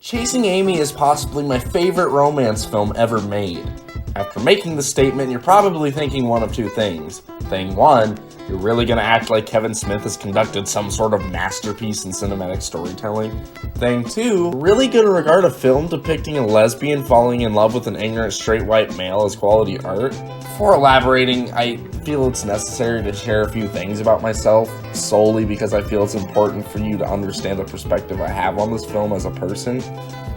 Chasing Amy is possibly my favorite romance film ever made. After making the statement, you're probably thinking one of two things. Thing one, you're really gonna act like Kevin Smith has conducted some sort of masterpiece in cinematic storytelling. Thing two, really gonna regard a film depicting a lesbian falling in love with an ignorant straight white male as quality art. Before elaborating, I feel it's necessary to share a few things about myself, solely because I feel it's important for you to understand the perspective I have on this film as a person.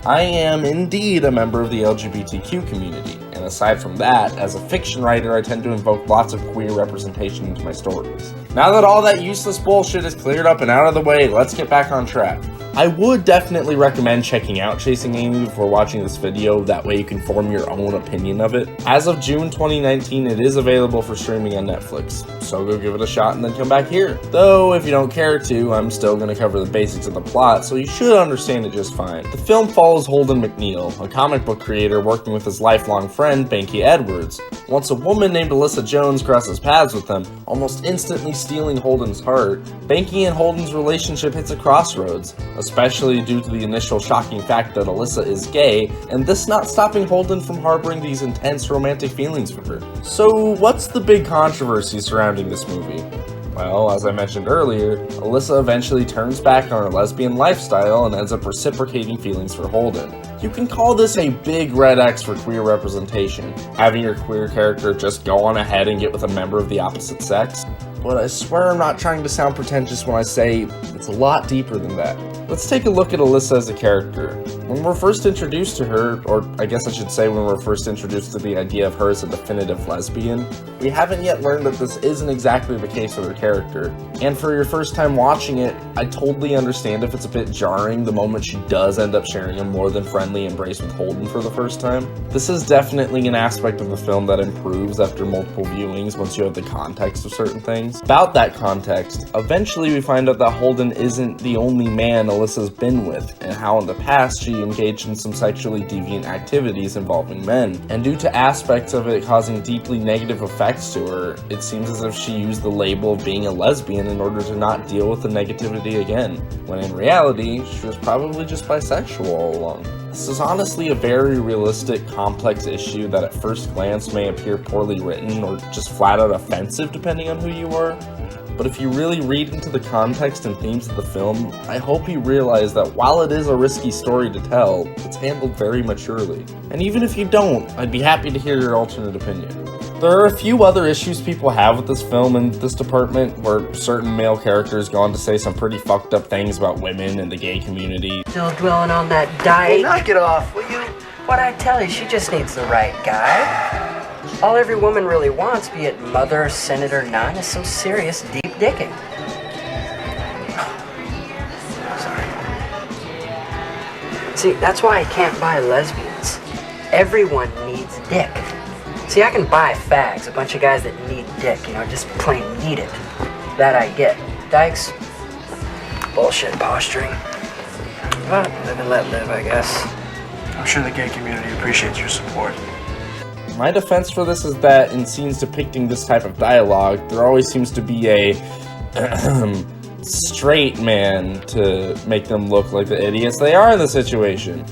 I am indeed a member of the LGBTQ community, and aside from that, as a fiction writer, I tend to invoke lots of queer representation into my stories. Now that all that useless bullshit is cleared up and out of the way, let's get back on track. I would definitely recommend checking out Chasing Amy before watching this video, that way you can form your own opinion of it. As of June 2019, it is available for streaming on Netflix, so go give it a shot and then come back here. Though, if you don't care to, I'm still going to cover the basics of the plot, so you should understand it just fine. The film follows Holden McNeil, a comic book creator working with his lifelong friend, Banky Edwards. Once a woman named Alyssa Jones crosses paths with them, almost instantly stealing Holden's heart, Banky and Holden's relationship hits a crossroads, especially due to the initial shocking fact that Alyssa is gay, and this not stopping Holden from harboring these intense romantic feelings for her. So, what's the big controversy surrounding this movie? Well, as I mentioned earlier, Alyssa eventually turns back on her lesbian lifestyle and ends up reciprocating feelings for Holden. You can call this a big red X for queer representation, having your queer character just go on ahead and get with a member of the opposite sex. But I swear I'm not trying to sound pretentious when I say it's a lot deeper than that. Let's take a look at Alyssa as a character. When we're first introduced to her, or I guess I should say when we're first introduced to the idea of her as a definitive lesbian, we haven't yet learned that this isn't exactly the case with her character. And for your first time watching it, I totally understand if it's a bit jarring the moment she does end up sharing a more than friendly embrace with Holden for the first time. This is definitely an aspect of the film that improves after multiple viewings once you have the context of certain things. About that context, eventually we find out that Holden isn't the only man Alyssa's been with, and how in the past she engaged in some sexually deviant activities involving men. And due to aspects of it causing deeply negative effects to her, it seems as if she used the label of being a lesbian in order to not deal with the negativity again, when in reality, she was probably just bisexual all along. This is honestly a very realistic, complex issue that at first glance may appear poorly written or just flat out offensive depending on who you are. But if you really read into the context and themes of the film, I hope you realize that while it is a risky story to tell, it's handled very maturely. And even if you don't, I'd be happy to hear your alternate opinion. There are a few other issues people have with this film in this department, where certain male characters go on to say some pretty fucked up things about women and the gay community. Still dwelling on that diet? Hey, knock it off, will you? What'd I tell you? She just needs the right guy. All every woman really wants, be it mother, senator, nun, is some serious deep dicking. Sorry. See, that's why I can't buy lesbians. Everyone needs dick. See, I can buy fags, a bunch of guys that need dick, just plain need it. That I get. Dykes, bullshit posturing. But live and let live, I guess. I'm sure the gay community appreciates your support. My defense for this is that in scenes depicting this type of dialogue, there always seems to be a straight man to make them look like the idiots they are in the situation.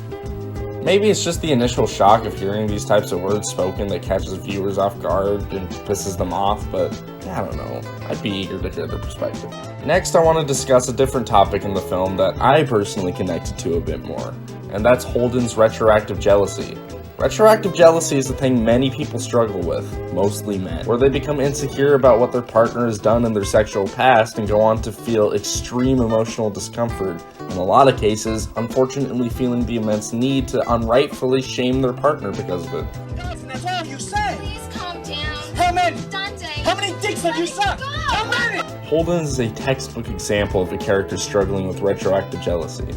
Maybe it's just the initial shock of hearing these types of words spoken that catches viewers off guard and pisses them off, but I don't know. I'd be eager to hear their perspective. Next, I want to discuss a different topic in the film that I personally connected to a bit more, and that's Holden's retroactive jealousy. Retroactive jealousy is a thing many people struggle with, mostly men, where they become insecure about what their partner has done in their sexual past and go on to feel extreme emotional discomfort, in a lot of cases, unfortunately feeling the immense need to unrightfully shame their partner because of it. Listen, that's all you say! Please calm down. How many? Dante! How many dicks have you sucked? How many? Holden is a textbook example of a character struggling with retroactive jealousy,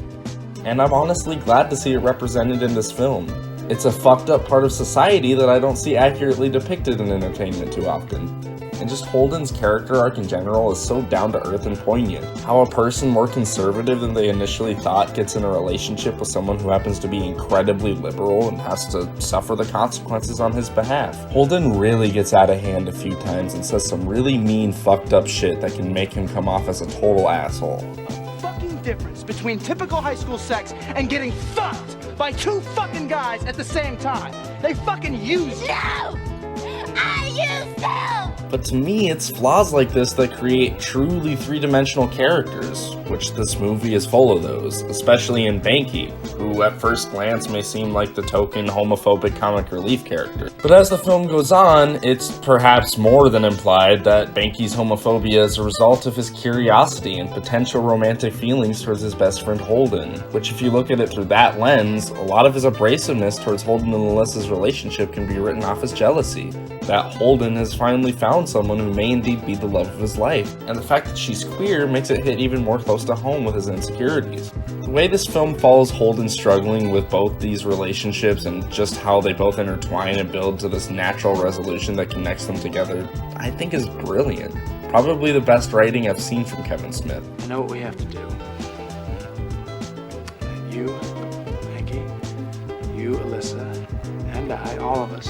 and I'm honestly glad to see it represented in this film. It's a fucked up part of society that I don't see accurately depicted in entertainment too often. And just Holden's character arc in general is so down to earth and poignant. How a person more conservative than they initially thought gets in a relationship with someone who happens to be incredibly liberal and has to suffer the consequences on his behalf. Holden really gets out of hand a few times and says some really mean fucked up shit that can make him come off as a total asshole. Fucking difference between typical high school sex and getting fucked by two fucking guys at the same time. They fucking use you. No! I used to! But to me, it's flaws like this that create truly three-dimensional characters, which this movie is full of those, especially in Banky, who at first glance may seem like the token homophobic comic relief character. But as the film goes on, it's perhaps more than implied that Banky's homophobia is a result of his curiosity and potential romantic feelings towards his best friend Holden, which if you look at it through that lens, a lot of his abrasiveness towards Holden and Alyssa's relationship can be written off as jealousy. That Holden has finally found someone who may indeed be the love of his life, and the fact that she's queer makes it hit even more close to home with his insecurities. The way this film follows Holden struggling with both these relationships and just how they both intertwine and build to this natural resolution that connects them together, I think is brilliant. Probably the best writing I've seen from Kevin Smith. I know what we have to do. You, Maggie, you, Alyssa, and I, all of us,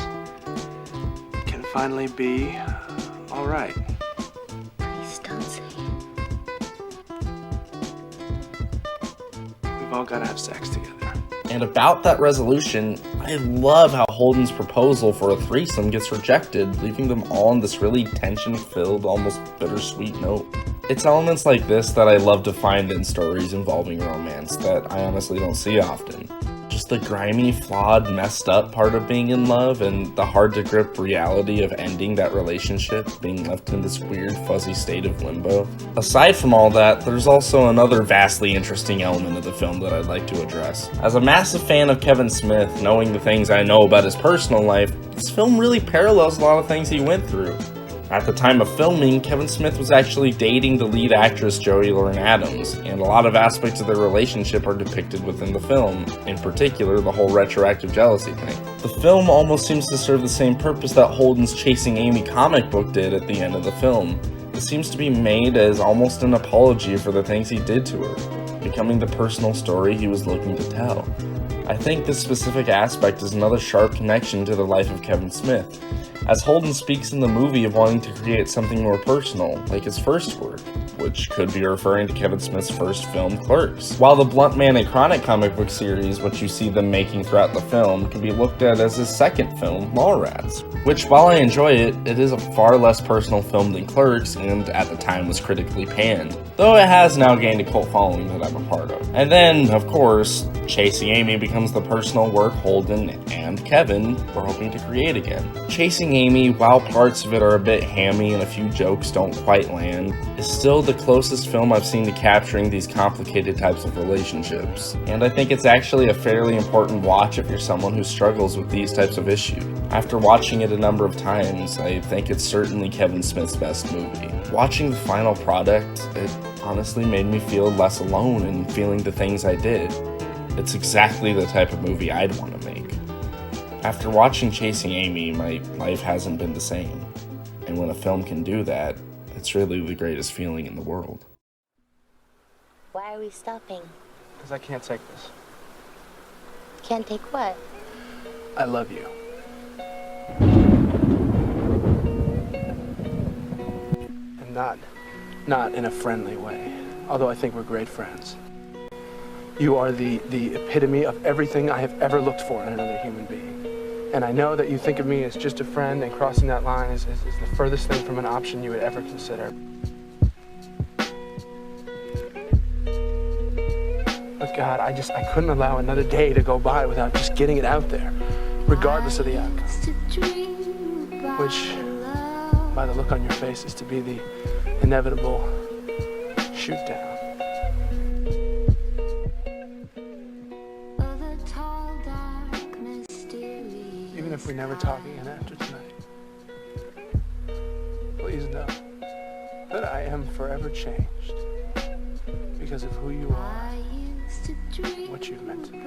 can finally be all right. Please don't say We've all got to have sex together. And about that resolution, I love how Holden's proposal for a threesome gets rejected, leaving them all on this really tension-filled, almost bittersweet note. It's elements like this that I love to find in stories involving romance that I honestly don't see often. Just the grimy, flawed, messed up part of being in love and the hard-to-grip reality of ending that relationship, being left in this weird, fuzzy state of limbo. Aside from all that, there's also another vastly interesting element of the film that I'd like to address. As a massive fan of Kevin Smith, knowing the things I know about his personal life, this film really parallels a lot of things he went through. At the time of filming, Kevin Smith was actually dating the lead actress Joey Lauren Adams, and a lot of aspects of their relationship are depicted within the film, in particular the whole retroactive jealousy thing. The film almost seems to serve the same purpose that Holden's Chasing Amy comic book did at the end of the film. It seems to be made as almost an apology for the things he did to her, becoming the personal story he was looking to tell. I think this specific aspect is another sharp connection to the life of Kevin Smith, as Holden speaks in the movie of wanting to create something more personal, like his first work, which could be referring to Kevin Smith's first film, Clerks. While the Blunt Man and Chronic comic book series, which you see them making throughout the film, can be looked at as his second film, Mallrats, which, while I enjoy it, it is a far less personal film than Clerks, and at the time was critically panned, though it has now gained a cult following that I'm a part of. And then, of course, Chasing Amy becomes the personal work Holden and Kevin were hoping to create again. Chasing Amy, while parts of it are a bit hammy and a few jokes don't quite land, is still the closest film I've seen to capturing these complicated types of relationships. And I think it's actually a fairly important watch if you're someone who struggles with these types of issues. After watching it a number of times, I think it's certainly Kevin Smith's best movie. Watching the final product, it honestly made me feel less alone in feeling the things I did. It's exactly the type of movie I'd want to make. After watching Chasing Amy, my life hasn't been the same. And when a film can do that, it's really the greatest feeling in the world. Why are we stopping? Because I can't take this. Can't take what? I love you. And not in a friendly way, although I think we're great friends. You are the epitome of everything I have ever looked for in another human being. And I know that you think of me as just a friend, and crossing that line is the furthest thing from an option you would ever consider. But God, I couldn't allow another day to go by without just getting it out there, regardless of the outcome. Which, by the look on your face, is to be the inevitable shoot down. Even if we never talk again after tonight, please know that I am forever changed because of who you are, what you've meant to me,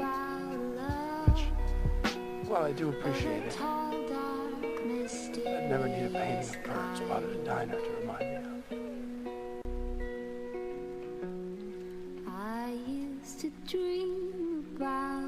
which, while I do appreciate it, I'd never need a painting of birds bought at a diner to remind me of. I used to dream about